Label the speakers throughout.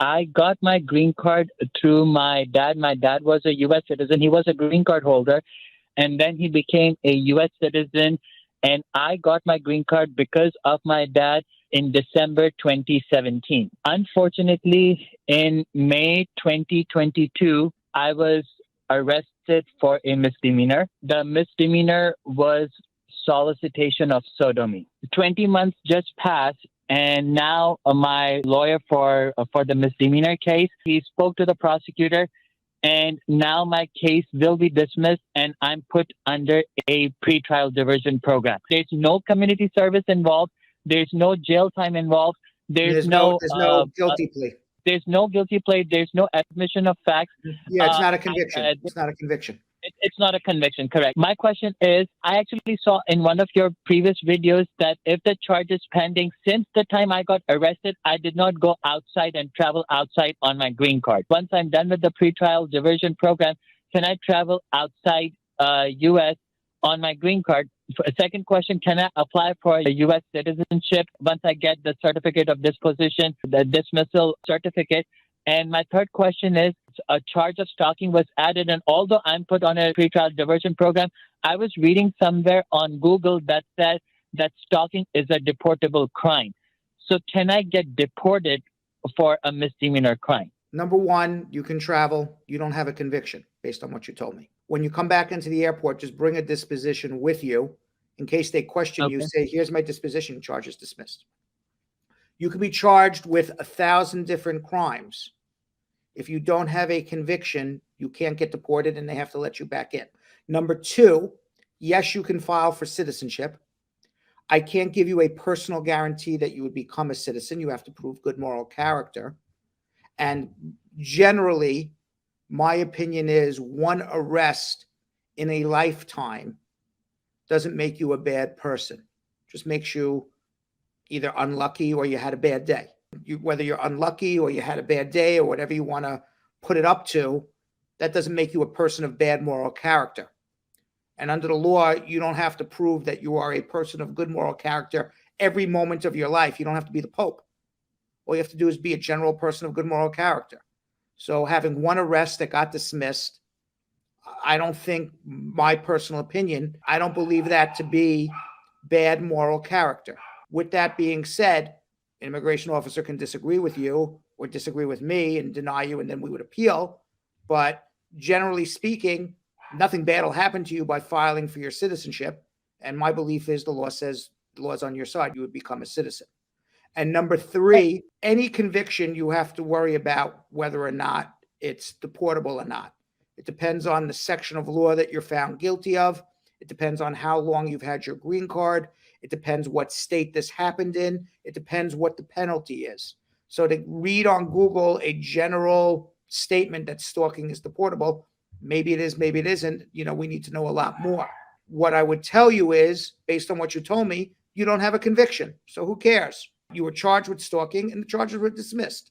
Speaker 1: I got my green card through my dad. My dad was a U.S. citizen. He was a green card holder, and then he became a U.S. citizen. And I got my green card because of my dad in December 2017. Unfortunately, in May 2022, I was arrested for a misdemeanor. The misdemeanor was solicitation of sodomy. 20 months just passed, and now my lawyer for the misdemeanor case, he spoke to the prosecutor, and now my case will be dismissed and I'm put under a pretrial diversion program. There's no community service involved. There's no jail time involved.
Speaker 2: There's no guilty plea.
Speaker 1: There's no guilty plea. There's no admission of facts.
Speaker 2: Yeah, it's not a conviction. It's not a conviction.
Speaker 1: It's not a conviction, correct. My question is, I actually saw in one of your previous videos that if the charge is pending, since the time I got arrested, I did not go outside and travel outside on my green card. Once I'm done with the pretrial diversion program, can I travel outside U.S. on my green card? Second question, can I apply for a U.S. citizenship once I get the certificate of disposition, the dismissal certificate? And my third question is, a charge of stalking was added. And although I'm put on a pretrial diversion program, I was reading somewhere on Google that said that stalking is a deportable crime. So can I get deported for a misdemeanor crime?
Speaker 2: Number one, you can travel. You don't have a conviction based on what you told me. When you come back into the airport, just bring a disposition with you in case they question you. Say, here's my disposition, charge is dismissed. You can be charged with 1,000 different crimes. If you don't have a conviction, you can't get deported and they have to let you back in. Number two, yes, you can file for citizenship. I can't give you a personal guarantee that you would become a citizen. You have to prove good moral character. And generally, my opinion is one arrest in a lifetime doesn't make you a bad person. Just makes you either unlucky or you had a bad day. Whether you're unlucky or you had a bad day or whatever you want to put it up to, that doesn't make you a person of bad moral character. And under the law, you don't have to prove that you are a person of good moral character every moment of your life. You don't have to be the Pope. All you have to do is be a general person of good moral character. So having one arrest that got dismissed, I don't think, my personal opinion, I don't believe that to be bad moral character. With that being said, an immigration officer can disagree with you or disagree with me and deny you, and then we would appeal. But generally speaking, nothing bad will happen to you by filing for your citizenship. And my belief is the law says the law is on your side. You would become a citizen. And number three, any conviction you have to worry about whether or not it's deportable or not. It depends on the section of law that you're found guilty of. It depends on how long you've had your green card. It depends what state this happened in. It depends what the penalty is. So to read on Google a general statement that stalking is deportable, maybe it is, maybe it isn't. We need to know a lot more. What I would tell you is, based on what you told me, you don't have a conviction. So who cares? You were charged with stalking and the charges were dismissed.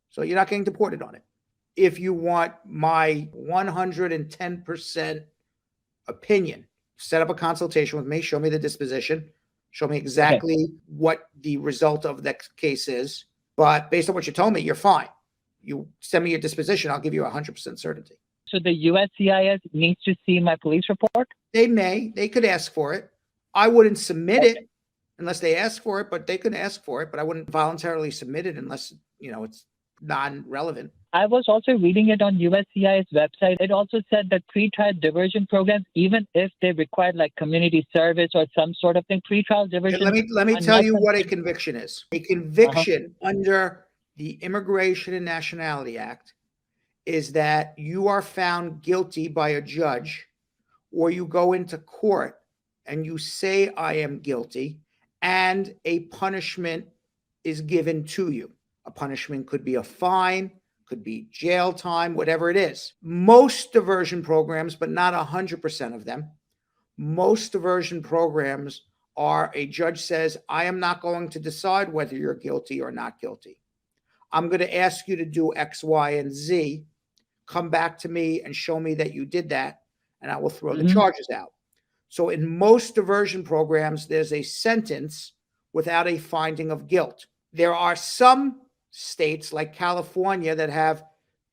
Speaker 2: So you're not getting deported on it. If you want my 110% opinion, set up a consultation with me, show me the disposition, show me exactly what the result of that case is. But based on what you told me, you're fine. You send me your disposition, I'll give you 100% certainty.
Speaker 1: So the USCIS needs to see my police report?
Speaker 2: They could ask for it. I wouldn't submit it unless they ask for it, but they could ask for it. But I wouldn't voluntarily submit it unless, it's non-relevant.
Speaker 1: I was also reading it on USCIS website. It also said that pretrial diversion programs, even if they require like community service or some sort of thing, pretrial diversion.
Speaker 2: Let me tell you what a conviction is. A conviction under the Immigration and Nationality Act is that you are found guilty by a judge, or you go into court and you say, I am guilty, and a punishment is given to you. A punishment could be a fine, could be jail time, whatever it is. Most diversion programs, but not 100% of them, most diversion programs are a judge says, I am not going to decide whether you're guilty or not guilty. I'm going to ask you to do X, Y, and Z. Come back to me and show me that you did that, and I will throw the charges out. So in most diversion programs, there's a sentence without a finding of guilt. There are some states like California that have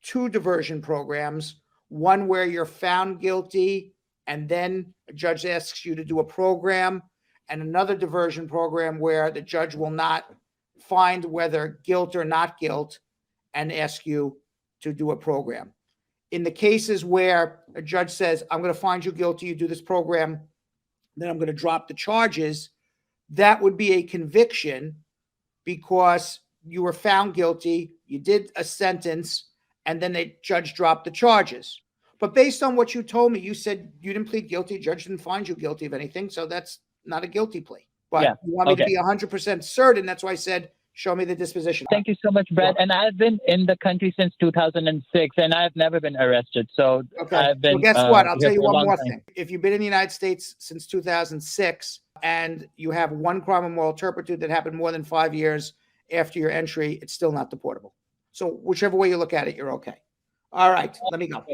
Speaker 2: two diversion programs, one where you're found guilty and then a judge asks you to do a program, and another diversion program where the judge will not find whether guilt or not guilt and ask you to do a program. In the cases where a judge says, I'm going to find you guilty, you do this program, then I'm going to drop the charges, that would be a conviction because you were found guilty, you did a sentence, and then the judge dropped the charges. But based on what you told me, you said you didn't plead guilty, judge didn't find you guilty of anything, so that's not a guilty plea. But
Speaker 1: Yeah.
Speaker 2: you want me to be 100% certain, that's why I said, show me the disposition.
Speaker 1: Thank you so much, Brad. And I've been in the country since 2006, and I've never been arrested. So I've been.
Speaker 2: Well, guess what? I'll tell you one more
Speaker 1: time.
Speaker 2: thing. If you've been in the United States since 2006 and you have one crime of moral turpitude that happened more than 5 years after your entry, it's still not deportable. So whichever way you look at it, you're okay. All right, let me go.